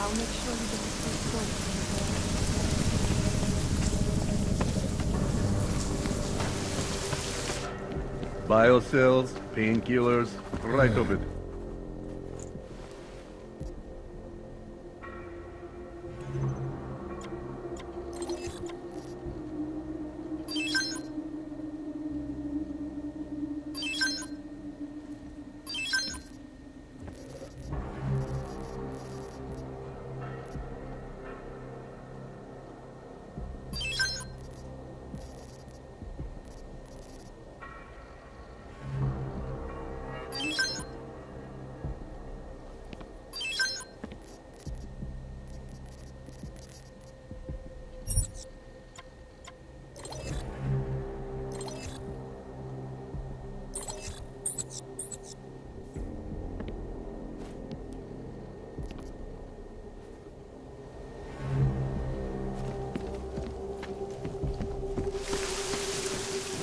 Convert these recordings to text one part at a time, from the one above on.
I'll make sure you don't stay close. Biocells, painkillers, right of it.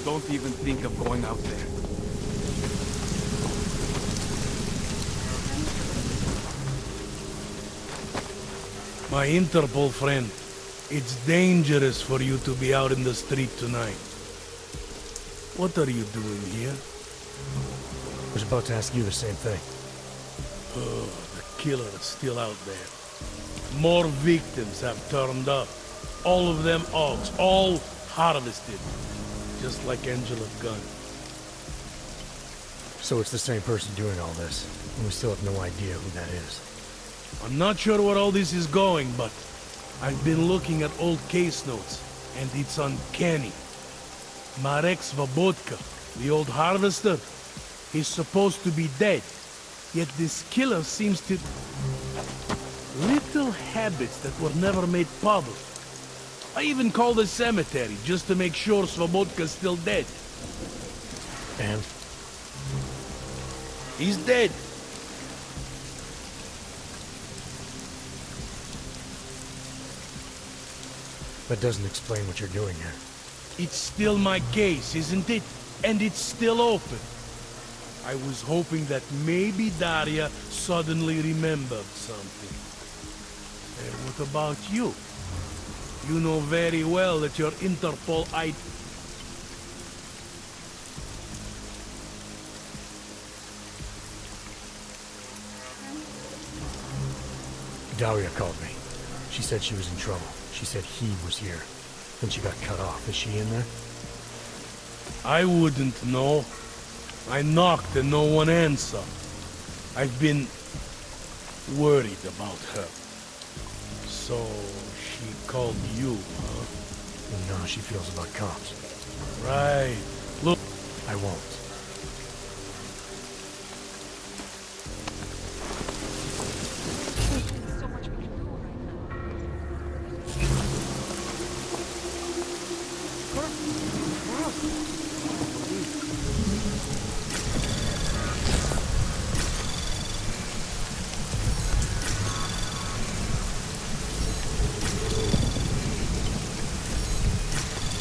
Don't even think of going out there. My Interpol friend, it's dangerous for you to be out in the street tonight. What are you doing here? I was about to ask you the same thing. Oh, the killer is still out there. More victims have turned up. All of them augs, all harvested. Just like Angela Gunn. So it's the same person doing all this, and we still have no idea who that is. I'm not sure where all this is going, but I've been looking at old case notes, and it's uncanny. Marek Svobotka, the old harvester, he's supposed to be dead, yet this killer seems to... Little habits that were never made public. I even called the cemetery, just to make sure Svobodka's still dead. And? He's dead. That doesn't explain what you're doing here. It's still my case, isn't it? And it's still open. I was hoping that maybe Daria suddenly remembered something. And what about you? You know very well that your Interpol Daria called me. She said she was in trouble. She said he was here. Then she got cut off. Is she in there? I wouldn't know. I knocked and no one answered. I've been worried about her. So she called you, huh? You know how she feels about cops. Right. Look, I won't. There's so much we can do right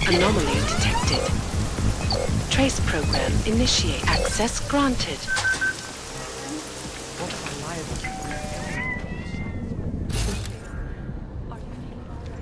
Anomaly detected. Trace program initiate. Access granted. What if I'm liable to? Are you feeling alright?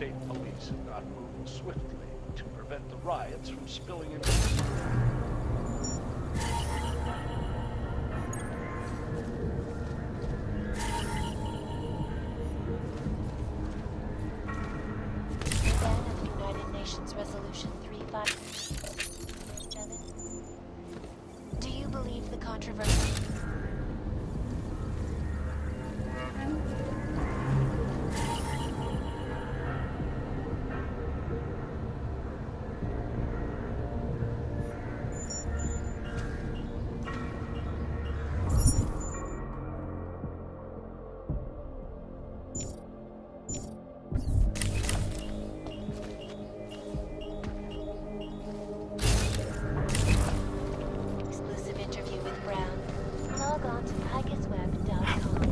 state police have not moved swiftly to prevent the riots from spilling into... Odeen of United Nations Resolution 3537. Do you believe the controversy? Exclusive interview with Brown. Log on to augsweb.com.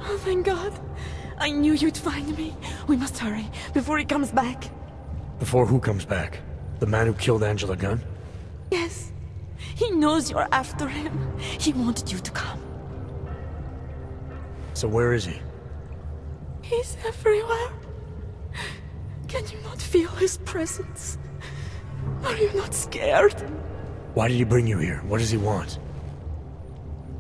Oh, thank God. I knew you'd find me. We must hurry, before he comes back. Before who comes back? The man who killed Angela Gunn? Yes. He knows you're after him. He wanted you to come. So where is he? He's everywhere. Can you not feel his presence? Are you not scared? Why did he bring you here? What does he want?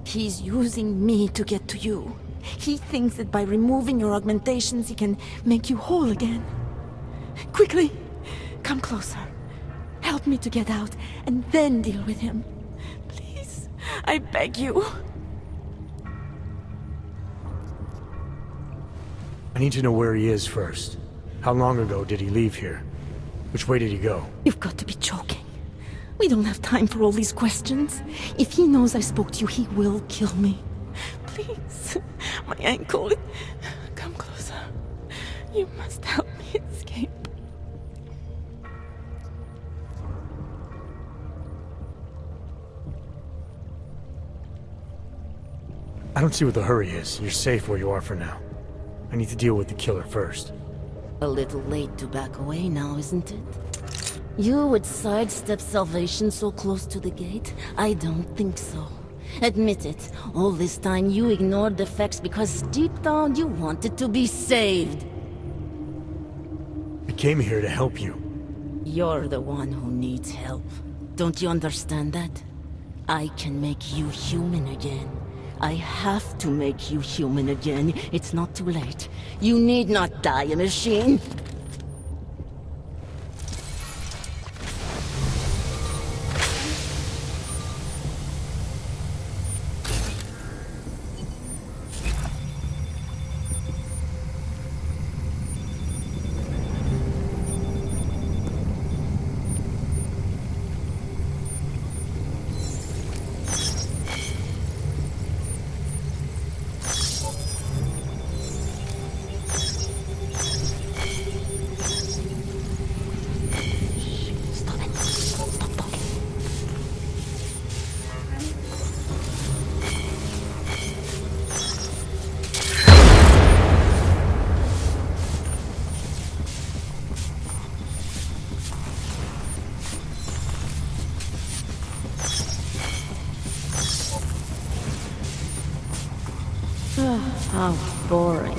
He's using me to get to you. He thinks that by removing your augmentations, he can make you whole again. Quickly, come closer. Help me to get out, and then deal with him. Please, I beg you. I need to know where he is first. How long ago did he leave here? Which way did he go? You've got to be joking. We don't have time for all these questions. If he knows I spoke to you, he will kill me. Please, my ankle. Come closer. You must help me escape. I don't see what the hurry is. You're safe where you are for now. I need to deal with the killer first. A little late to back away now, isn't it? You would sidestep salvation so close to the gate? I don't think so. Admit it, all this time you ignored the facts because deep down you wanted to be saved. I came here to help you. You're the one who needs help. Don't you understand that? I can make you human again. I have to make you human again. It's not too late. You need not die a machine. How boring.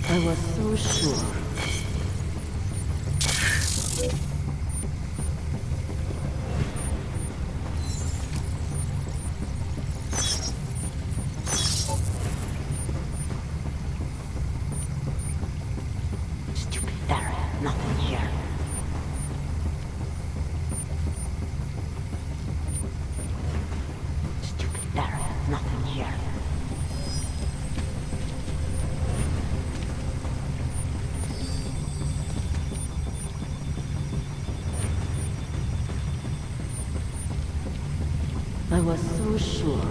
I was so sure. Stupid Barry, nothing here. Stupid Barry, nothing here. I was so sure.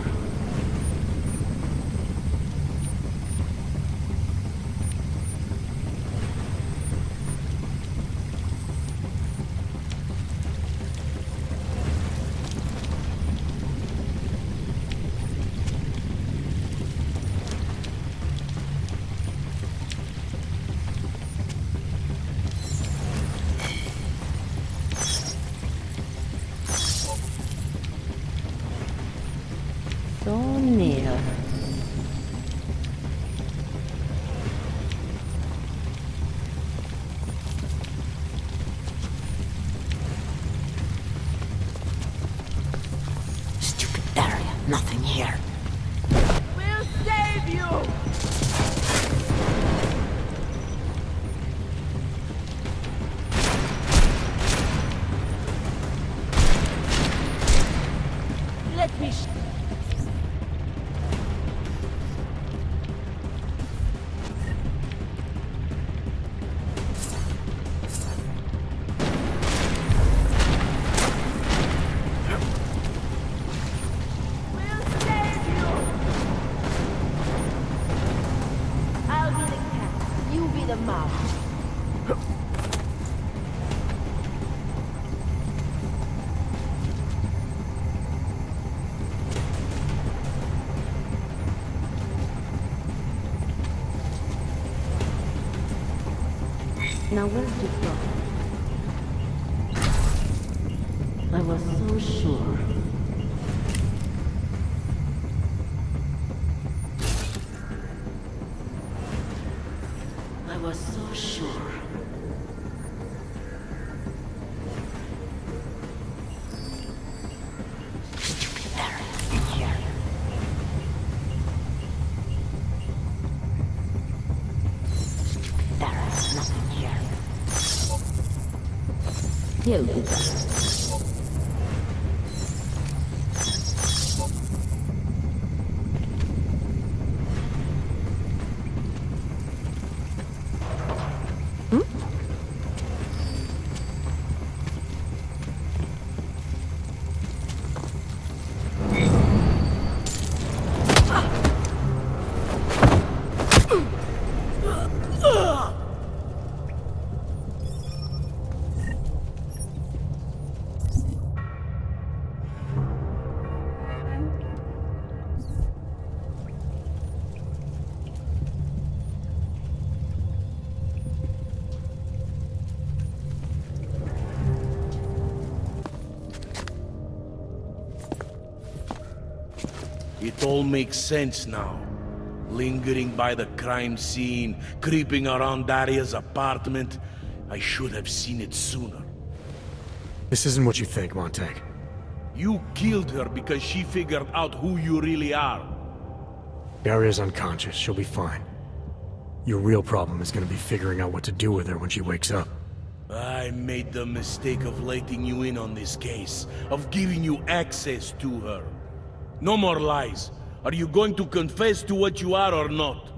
So near. Stupid Daria, nothing here. We'll save you! Let me Now where'd you go? I was so sure. I was so sure. Stupid Barry in here. Stupid Barry, nothing here. He'll do that. It all makes sense now. Lingering by the crime scene, creeping around Daria's apartment. I should have seen it sooner. This isn't what you think, Montag. You killed her because she figured out who you really are. Daria's unconscious. She'll be fine. Your real problem is gonna be figuring out what to do with her when she wakes up. I made the mistake of letting you in on this case, of giving you access to her. No more lies. Are you going to confess to what you are or not?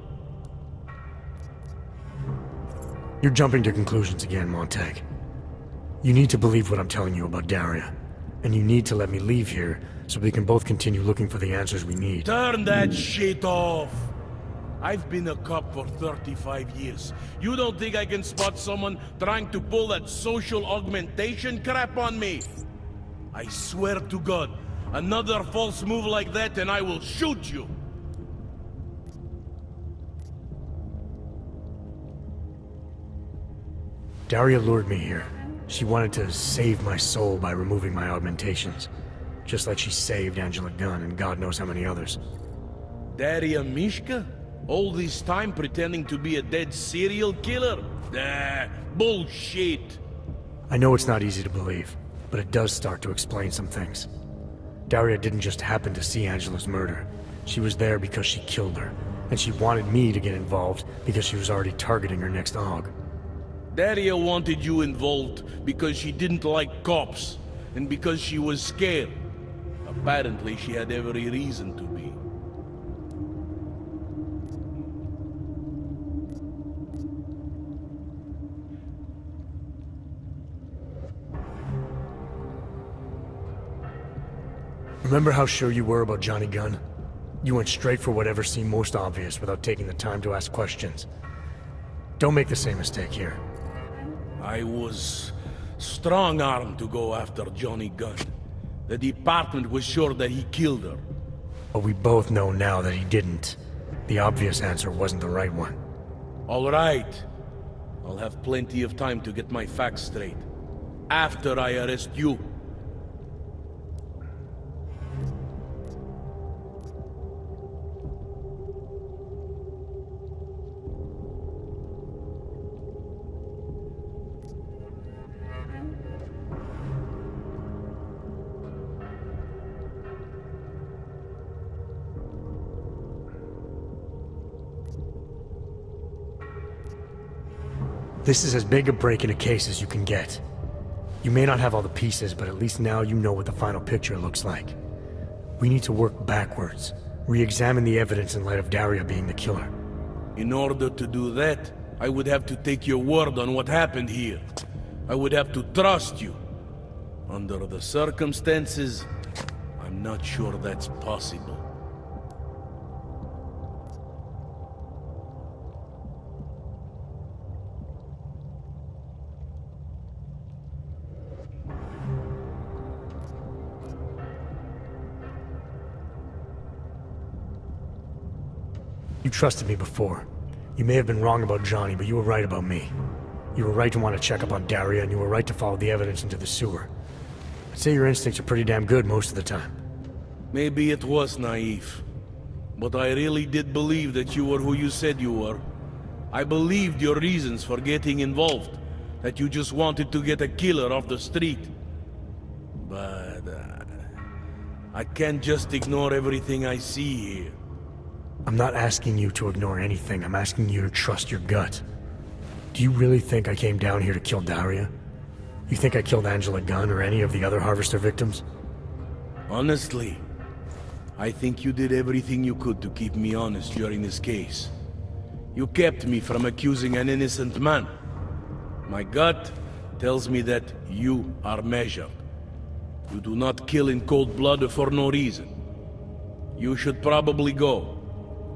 You're jumping to conclusions again, Montag. You need to believe what I'm telling you about Daria. And you need to let me leave here so we can both continue looking for the answers we need. Turn that shit off! I've been a cop for 35 years. You don't think I can spot someone trying to pull that social augmentation crap on me? I swear to God, another false move like that and I will shoot you! Daria lured me here. She wanted to save my soul by removing my augmentations. Just like she saved Angela Gunn and God knows how many others. Daria Mishka? All this time pretending to be a dead serial killer? Nah, bullshit! I know it's not easy to believe, but it does start to explain some things. Daria didn't just happen to see Angela's murder. She was there because she killed her, and she wanted me to get involved because she was already targeting her next aug. Daria wanted you involved because she didn't like cops, and because she was scared. Apparently, she had every reason to be. Remember how sure you were about Johnny Gunn? You went straight for whatever seemed most obvious without taking the time to ask questions. Don't make the same mistake here. I was strong-armed to go after Johnny Gunn. The department was sure that he killed her. But we both know now that he didn't. The obvious answer wasn't the right one. All right. I'll have plenty of time to get my facts straight. After I arrest you. This is as big a break in a case as you can get. You may not have all the pieces, but at least now you know what the final picture looks like. We need to work backwards, re-examine the evidence in light of Daria being the killer. In order to do that, I would have to take your word on what happened here. I would have to trust you. Under the circumstances, I'm not sure that's possible. You trusted me before. You may have been wrong about Johnny, but you were right about me. You were right to want to check up on Daria, and you were right to follow the evidence into the sewer. I'd say your instincts are pretty damn good most of the time. Maybe it was naive, but I really did believe that you were who you said you were. I believed your reasons for getting involved, that you just wanted to get a killer off the street. But I can't just ignore everything I see here. I'm not asking you to ignore anything. I'm asking you to trust your gut. Do you really think I came down here to kill Daria? You think I killed Angela Gunn or any of the other Harvester victims? Honestly, I think you did everything you could to keep me honest during this case. You kept me from accusing an innocent man. My gut tells me that you are measured. You do not kill in cold blood for no reason. You should probably go.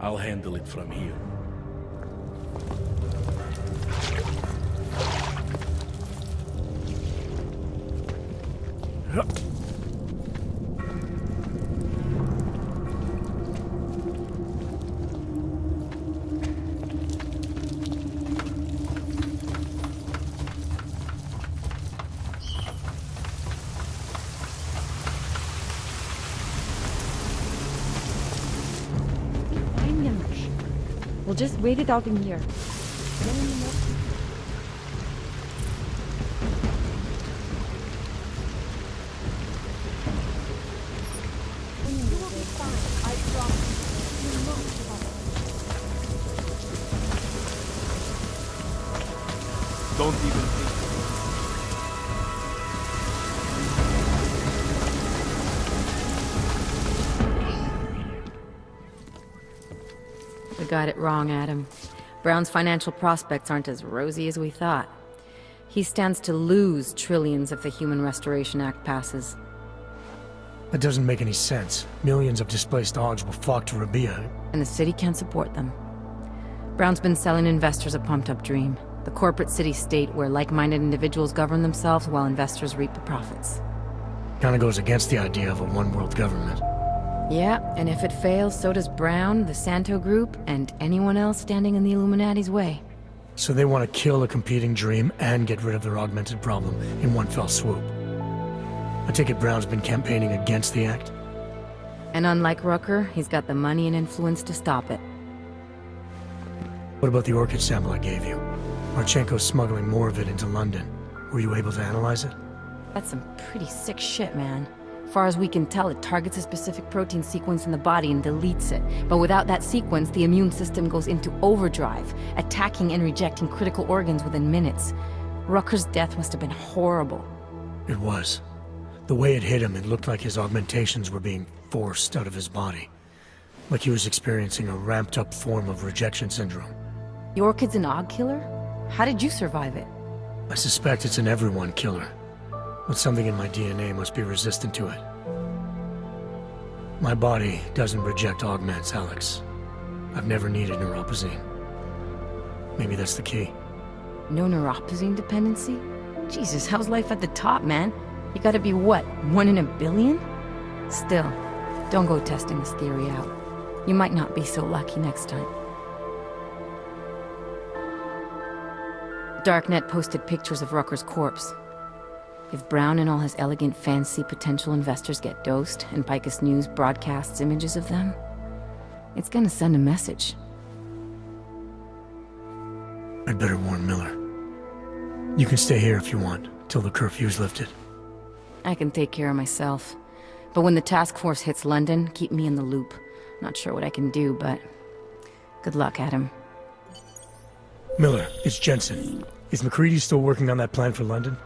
I'll handle it from here. We'll just wait it out in here. Don't even think. got it wrong, Adam. Brown's financial prospects aren't as rosy as we thought. He stands to lose trillions if the Human Restoration Act passes. That doesn't make any sense. Millions of displaced augs will flock to Rabia. And the city can't support them. Brown's been selling investors a pumped-up dream. The corporate city-state where like-minded individuals govern themselves while investors reap the profits. Kinda goes against the idea of a one-world government. Yeah, and if it fails, so does Brown, the Santo Group, and anyone else standing in the Illuminati's way. So they want to kill a competing dream and get rid of their augmented problem in one fell swoop. I take it Brown's been campaigning against the act? And unlike Rucker, he's got the money and influence to stop it. What about the orchid sample I gave you? Marchenko's smuggling more of it into London. Were you able to analyze it? That's some pretty sick shit, man. Far as we can tell, it targets a specific protein sequence in the body and deletes it. But without that sequence, the immune system goes into overdrive, attacking and rejecting critical organs within minutes. Rucker's death must have been horrible. It was. The way it hit him, it looked like his augmentations were being forced out of his body. Like he was experiencing a ramped-up form of rejection syndrome. The orchid's an aug killer? How did you survive it? I suspect it's an everyone killer. But something in my DNA must be resistant to it. My body doesn't reject augments, Alex. I've never needed neuropozyne. Maybe that's the key. No neuropozyne dependency? Jesus, how's life at the top, man? You gotta be what, 1 in a billion? Still, don't go testing this theory out. You might not be so lucky next time. Darknet posted pictures of Rucker's corpse. If Brown and all his elegant, fancy potential investors get dosed, and Picus News broadcasts images of them, it's gonna send a message. I'd better warn Miller. You can stay here if you want, till the curfew's lifted. I can take care of myself. But when the task force hits London, keep me in the loop. Not sure what I can do, but good luck, Adam. Miller, it's Jensen. Is McCready still working on that plan for London?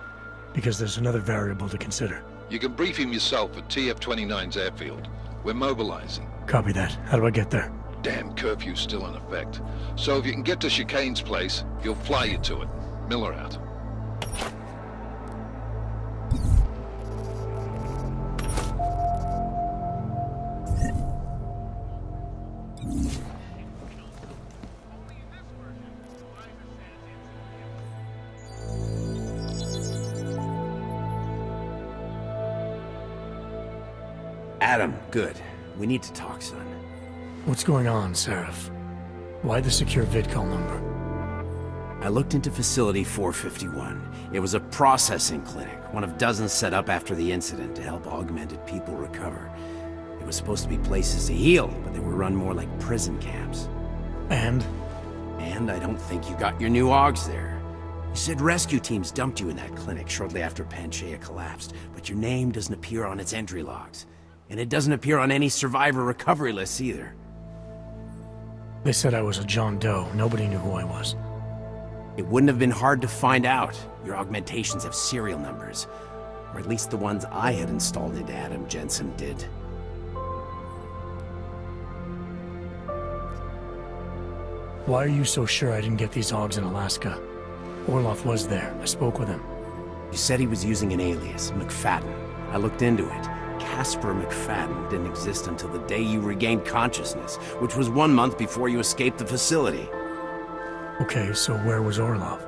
Because there's another variable to consider. You can brief him yourself at TF-29's airfield. We're mobilizing. Copy that. How do I get there? Damn curfew's still in effect. So if you can get to Chicane's place, he'll fly you to it. Miller out. Adam, good. We need to talk, son. What's going on, Seraph? Why the secure vidcall number? I looked into Facility 451. It was a processing clinic, one of dozens set up after the incident to help augmented people recover. It was supposed to be places to heal, but they were run more like prison camps. And? And I don't think you got your new augs there. You said rescue teams dumped you in that clinic shortly after Panchaea collapsed, but your name doesn't appear on its entry logs. And it doesn't appear on any survivor recovery lists either. They said I was a John Doe. Nobody knew who I was. It wouldn't have been hard to find out. Your augmentations have serial numbers. Or at least the ones I had installed into Adam Jensen did. Why are you so sure I didn't get these augs in Alaska? Orloff was there. I spoke with him. You said he was using an alias, McFadden. I looked into it. Casper McFadden didn't exist until the day you regained consciousness, which was 1 month before you escaped the facility. Okay, so where was Orlov?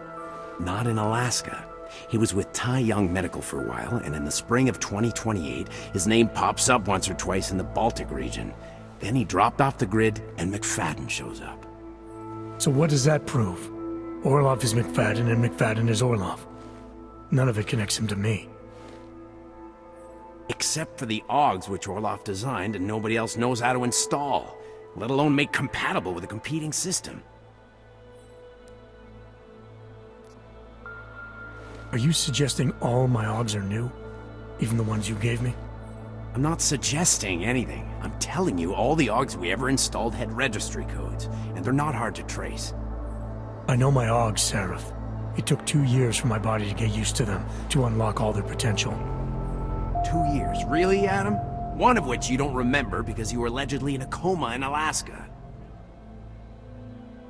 Not in Alaska. He was with Tai Young Medical for a while, and in the spring of 2028, his name pops up once or twice in the Baltic region. Then he dropped off the grid, and McFadden shows up. So what does that prove? Orlov is McFadden, and McFadden is Orlov. None of it connects him to me. Except for the augs which Orlov designed and nobody else knows how to install, let alone make compatible with a competing system. Are you suggesting all my augs are new? Even the ones you gave me? I'm not suggesting anything. I'm telling you all the augs we ever installed had registry codes, and they're not hard to trace. I know my augs, Seraph. It took 2 years for my body to get used to them, to unlock all their potential. 2 years? Really, Adam? One of which you don't remember because you were allegedly in a coma in Alaska.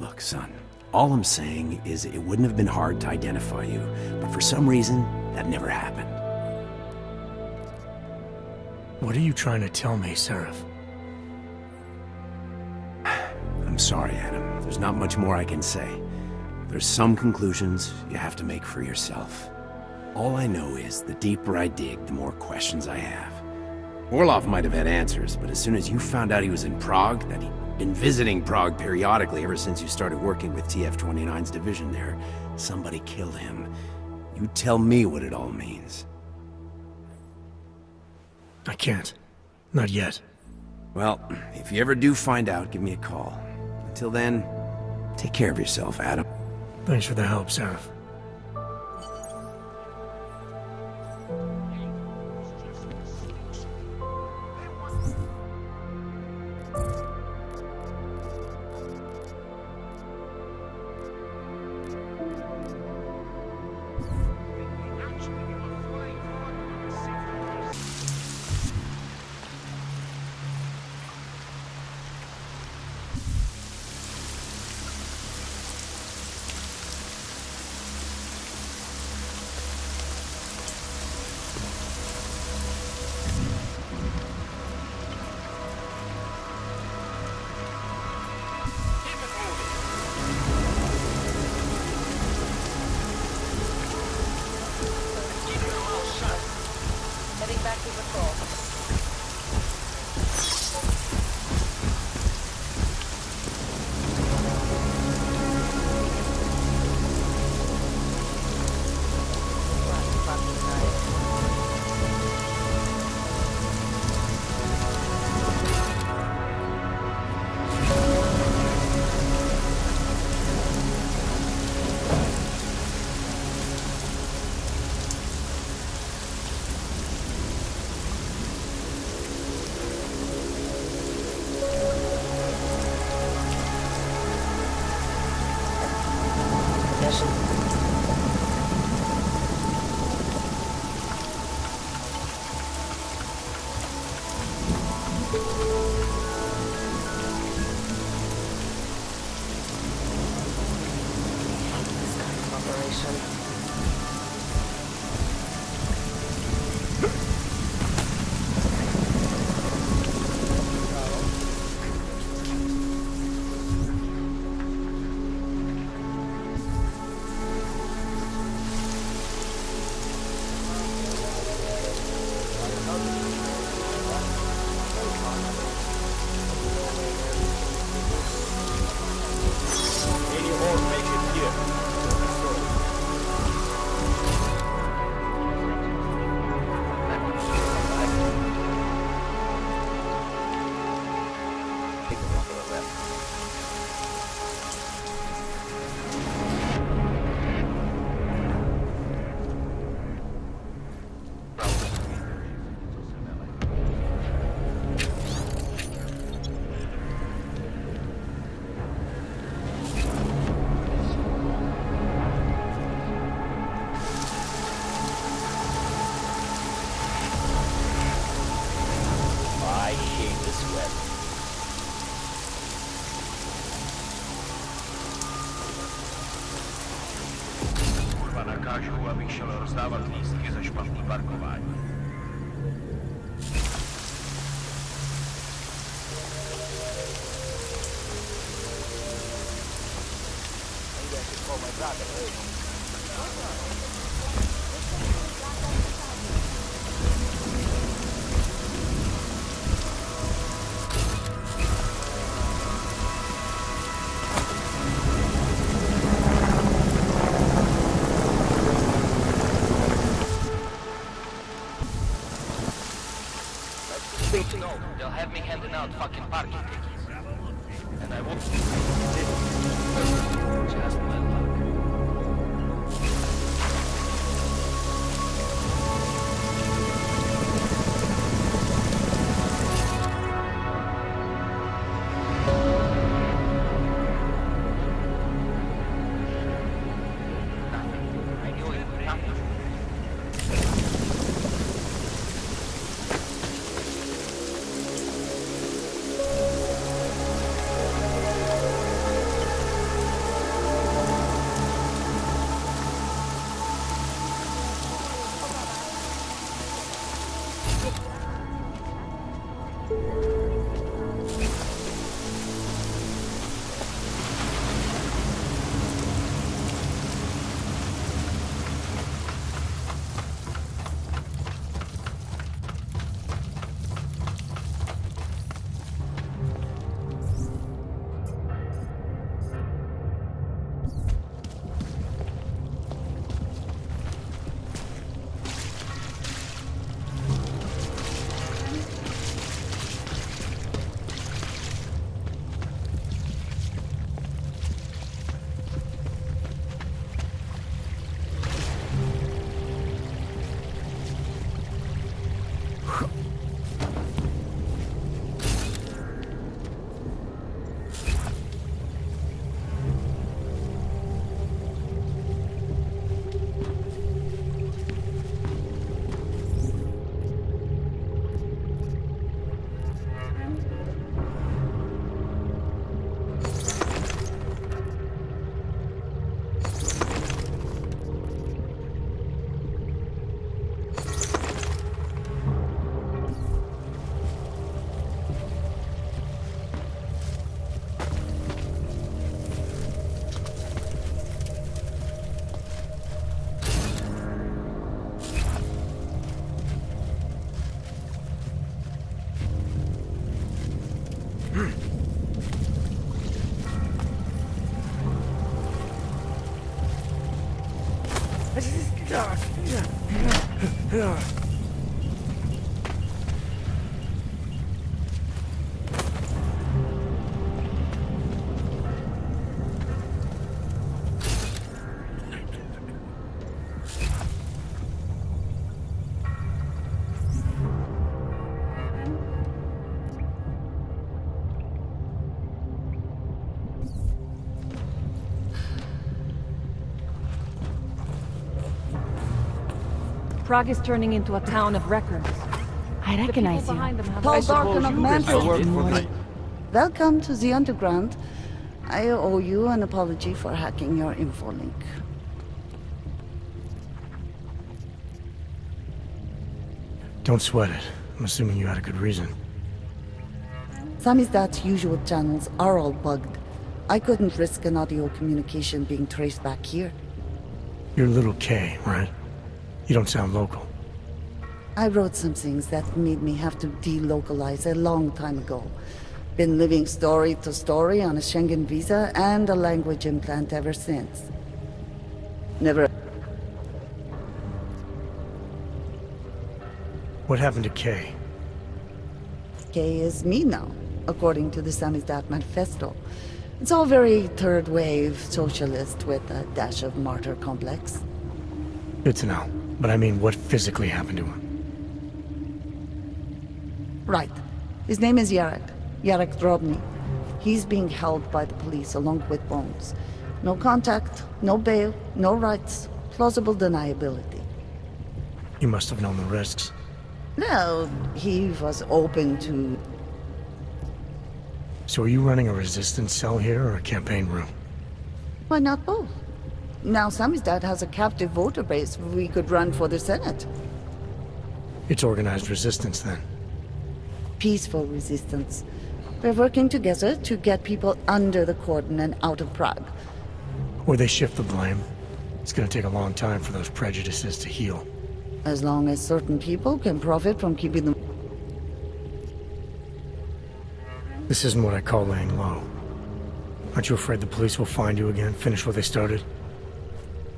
Look, son, all I'm saying is it wouldn't have been hard to identify you, but for some reason, that never happened. What are you trying to tell me, Seraph? I'm sorry, Adam. There's not much more I can say. There's some conclusions you have to make for yourself. All I know is the deeper I dig, the more questions I have. Orlov might have had answers, but as soon as you found out he was in Prague, that he'd been visiting Prague periodically ever since you started working with TF-29's division there, somebody killed him. You tell me what it all means. I can't. Not yet. Well, if you ever do find out, give me a call. Until then, take care of yourself, Adam. Thanks for the help, Seraph. Heading back to patrol. Nakážu, abych šel rozdávat lístky za špatný parkování. No, they'll have me handing out fucking parking tickets. And I won't... Just my luck. Prague is turning into a town of records. I recognize you. Tall, dark, and augmented. Welcome to the underground. I owe you an apology for hacking your info link. Don't sweat it. I'm assuming you had a good reason. Samizdat's usual channels are all bugged. I couldn't risk an audio communication being traced back here. You're Little K, right? You don't sound local. I wrote some things that made me have to delocalize a long time ago. Been living story to story on a Schengen visa and a language implant ever since. Never... What happened to K? K is me now, according to the Samizdat manifesto. It's all very third-wave socialist with a dash of martyr complex. Good to know. But I mean, what physically happened to him? Right. His name is Yarek. Yarek Drobny. He's being held by the police along with Bones. No contact, no bail, no rights. Plausible deniability. You must have known the risks. No, he was open to... So are you running a resistance cell here or a campaign room? Why not both? Now Samizdat has a captive voter base. We could run for the Senate. It's organized resistance, then? Peaceful resistance. We're working together to get people under the cordon and out of Prague. Or they shift the blame. It's gonna take a long time for those prejudices to heal. As long as certain people can profit from keeping them... This isn't what I call laying low. Aren't you afraid the police will find you again, finish what they started?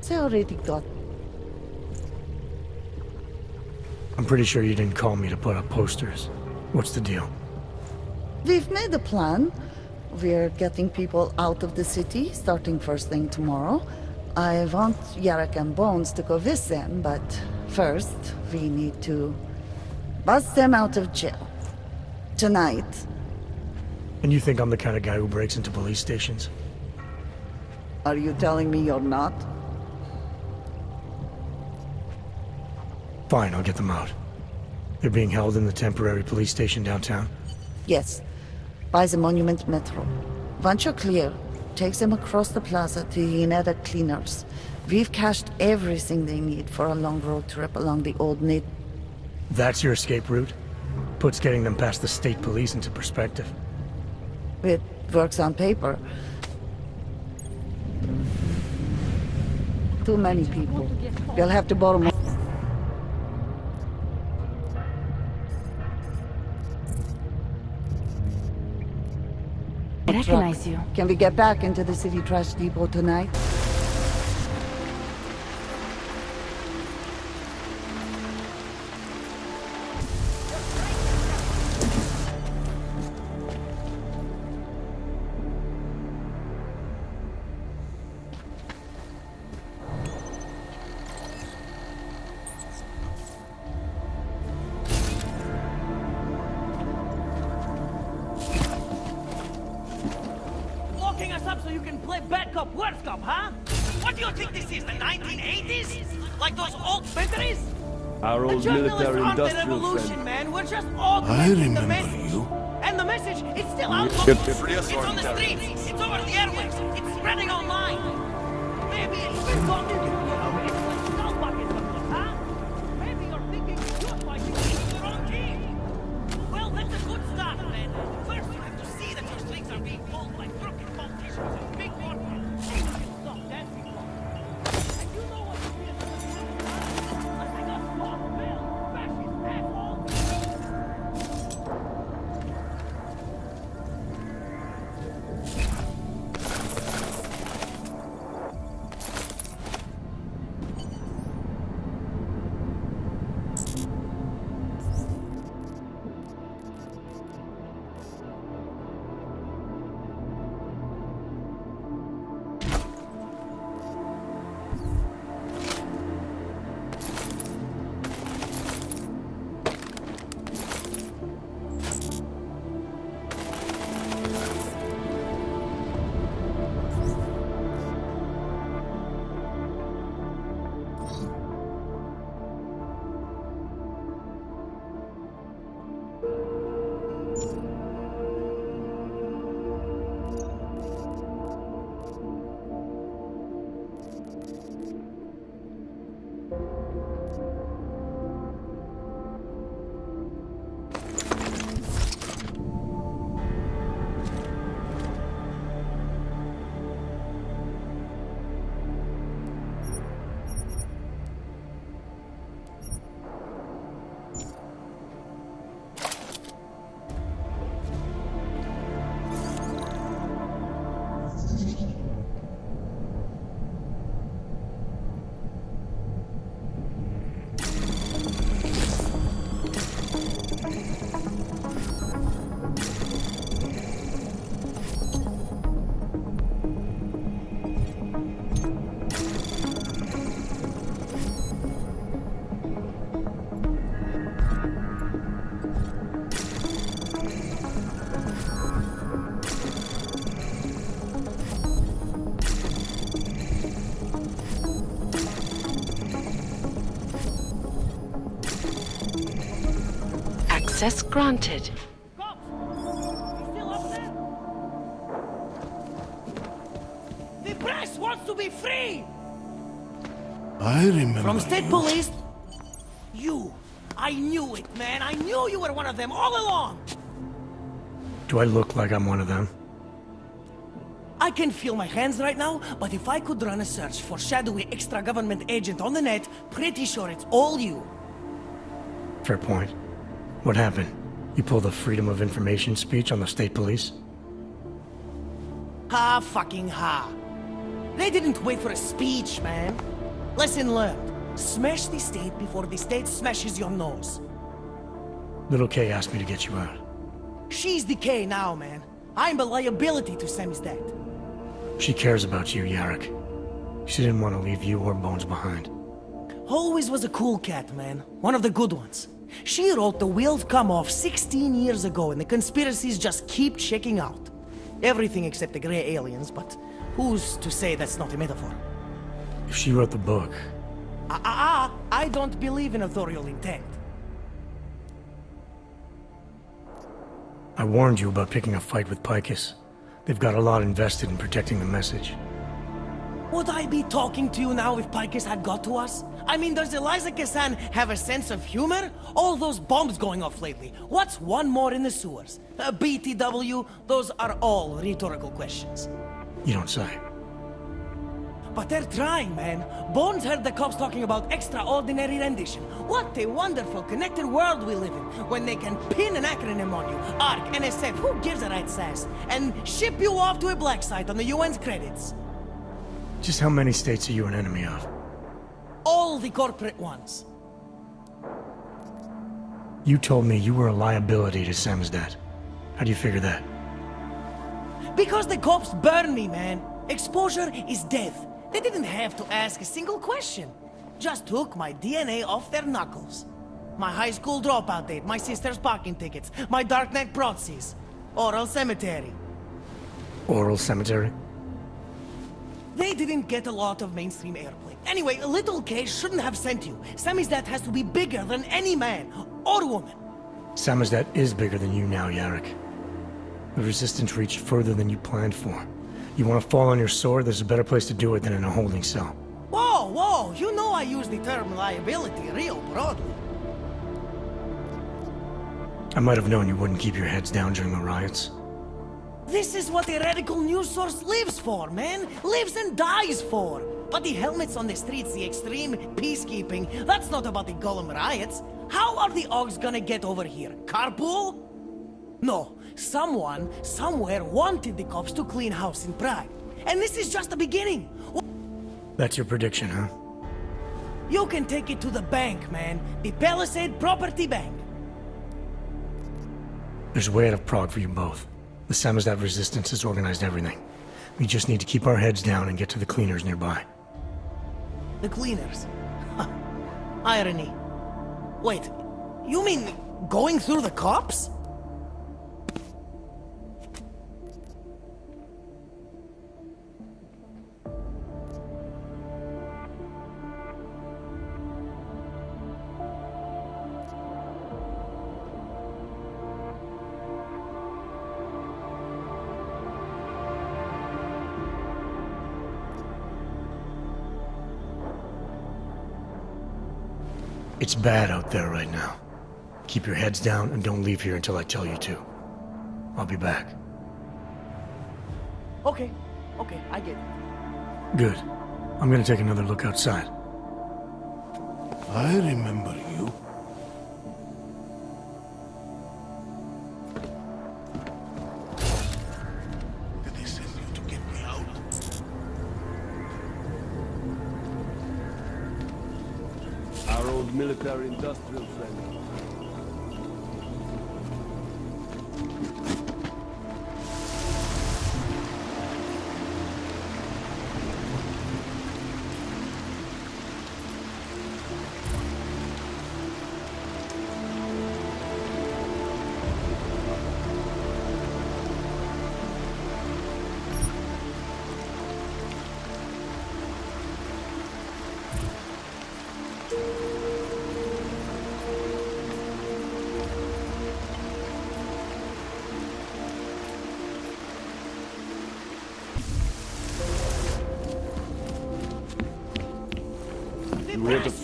They already got... I'm pretty sure you didn't call me to put up posters. What's the deal? We've made a plan. We're getting people out of the city, starting first thing tomorrow. I want Yarek and Bones to go with them, but first, we need to bust them out of jail. Tonight. And you think I'm the kind of guy who breaks into police stations? Are you telling me you're not? Fine, I'll get them out. They're being held in the temporary police station downtown? Yes. By the Monument Metro. Once you're clear, takes them across the plaza to the United Cleaners. We've cached everything they need for a long road trip along the old net. That's your escape route? Puts getting them past the state police into perspective. It works on paper. Too many people. You'll have to borrow more. I recognize you. Can we get back into the city trash depot tonight? Locking us up so you can play bad cop, worst cop, huh? What do you think this is, the 1980s? Like those old batteries? Our The old journalists military aren't the industrial revolution, friend. man. We're just I augmenting the remember message. you. And the message, it's still out there. It's on the streets. It's over the airwaves. It's spreading online. Maybe it's been talking, it's like skull buckets of this, huh? Maybe you're thinking you're fighting against the wrong team. Well, that's a good start, man. First, you have to see that your strings are being pulled by crooked politicians and big corporates. Then you can stop dancing for them. And you know what it is. Like I got small, bill, fascist, asshole. Access granted. The press wants to be free! I remember. From state police... You! I knew it, man! I knew you were one of them all along! Do I look like I'm one of them? I can feel my hands right now, but if I could run a search for shadowy extra-government agent on the net, pretty sure it's all you. Fair point. What happened? You pulled a Freedom of Information speech on the state police? Ha fucking ha. They didn't wait for a speech, man. Lesson learned. Smash the state before the state smashes your nose. Little K asked me to get you out. She's the K now, man. I'm a liability to Samizdat. She cares about you, Yarek. She didn't want to leave you or Bones behind. Always was a cool cat, man. One of the good ones. She wrote The Wheels Come Off 16 years ago, and the conspiracies just keep checking out. Everything except the gray aliens, but who's to say that's not a metaphor? If she wrote the book... I don't believe in authorial intent. I warned you about picking a fight with Picus. They've got a lot invested in protecting the message. Would I be talking to you now if Picus had got to us? I mean, does Eliza Kassan have a sense of humor? All those bombs going off lately. What's one more in the sewers? BTW? Those are all rhetorical questions. You don't say. But they're trying, man. Bones heard the cops talking about extraordinary rendition. What a wonderful, connected world we live in, when they can pin an acronym on you, ARC, NSF, who gives a rat's ass, and ship you off to a black site on the UN's credits. Just how many states are you an enemy of? All the corporate ones. You told me you were a liability to Samizdat. How do you figure that? Because the cops burn me, man. Exposure is death. They didn't have to ask a single question. Just took my DNA off their knuckles. My high school dropout date, my sister's parking tickets, my darknet proxies. Oral cemetery. Oral cemetery? They didn't get a lot of mainstream airplay. Anyway, Little K shouldn't have sent you. Samizdat has to be bigger than any man or woman. Samizdat is bigger than you now, Yarek. The Resistance reached further than you planned for. You want to fall on your sword, there's a better place to do it than in a holding cell. Whoa, whoa, you know I use the term liability real broadly. I might have known you wouldn't keep your heads down during the riots. This is what a radical news source lives for, man. Lives and dies for. But the helmets on the streets, the extreme peacekeeping, that's not about the Golem riots. How are the augs gonna get over here? Carpool? No, someone, somewhere wanted the cops to clean house in Prague. And this is just the beginning. That's your prediction, huh? You can take it to the bank, man. The Palisade Property Bank. There's a way out of Prague for you both. The Samizdat Resistance has organized everything. We just need to keep our heads down and get to the cleaners nearby. The cleaners? Huh. Irony. Wait, you mean going through the cops? It's bad out there right now. Keep your heads down and don't leave here until I tell you to. I'll be back. Okay, I get it. Good. I'm gonna take another look outside. I remember you. Did they send you to get me out? Our old military-industrial friend.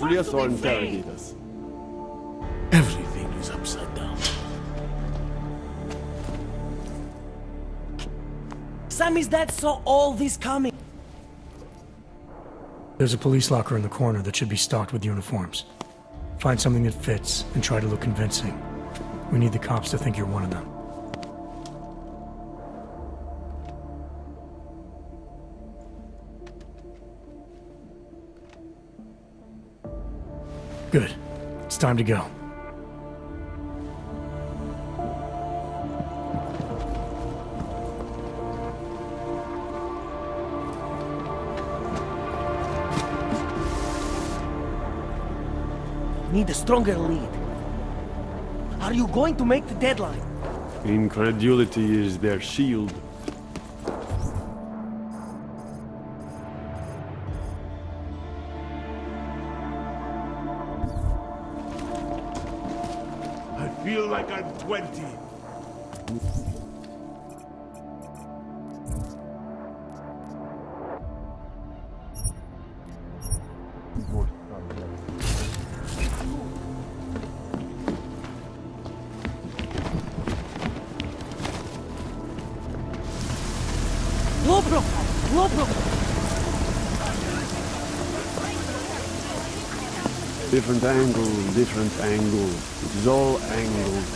free us or interrogate us. Everything is upside down. Samizdat saw all this coming. There's a police locker in the corner that should be stocked with uniforms. Find something that fits and try to look convincing. We need the cops to think you're one of them. Good. It's time to go. Need a stronger lead. Are you going to make the deadline? Incredulity is their shield. I feel like I'm 20. Low profile! Low profile! Different angle, different angle. It is all angles.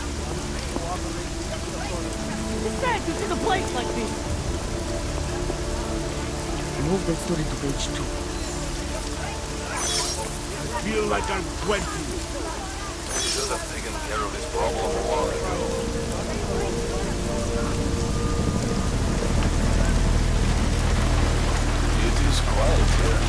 It's sad to see the place like this! Move that story to page 2. I feel like I'm 20. Should have taken care of this problem a while ago. It is quiet here.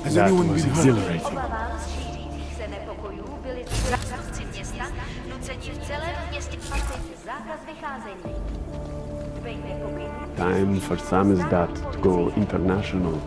Has That anyone was been hurt? exhilarating. Obavám z šířících se nepokojů byli zástupci města nuceni v celém městě platit zákaz vycházení. Dbejte pokyny. Time for Samizdat to go international.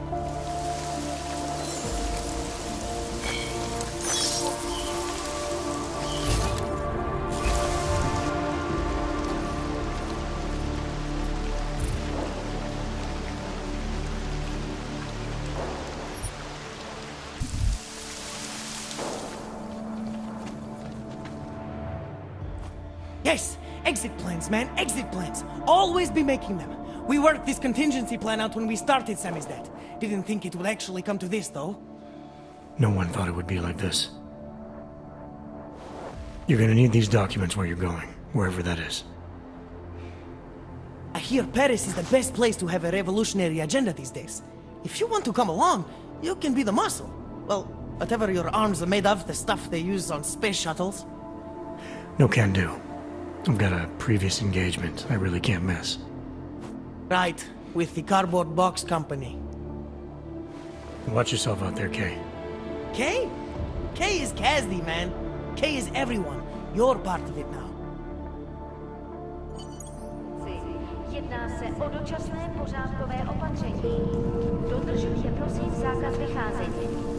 Yes! Exit plans, man! Exit plans! Always be making them! We worked this contingency plan out when we started Samizdat. Didn't think it would actually come to this, though. No one thought it would be like this. You're gonna need these documents where you're going, wherever that is. I hear Paris is the best place to have a revolutionary agenda these days. If you want to come along, you can be the muscle. Well, whatever your arms are made of, the stuff they use on space shuttles. No can do. I've got a previous engagement I really can't miss. Right, with the cardboard box company. Watch yourself out there, Kay. Kay? Kay is Kazdi, man. Kay is everyone. You're part of it now. Jedná se o dočasné pořádkové opatření. Dodržujte prosím zákaz vycházení.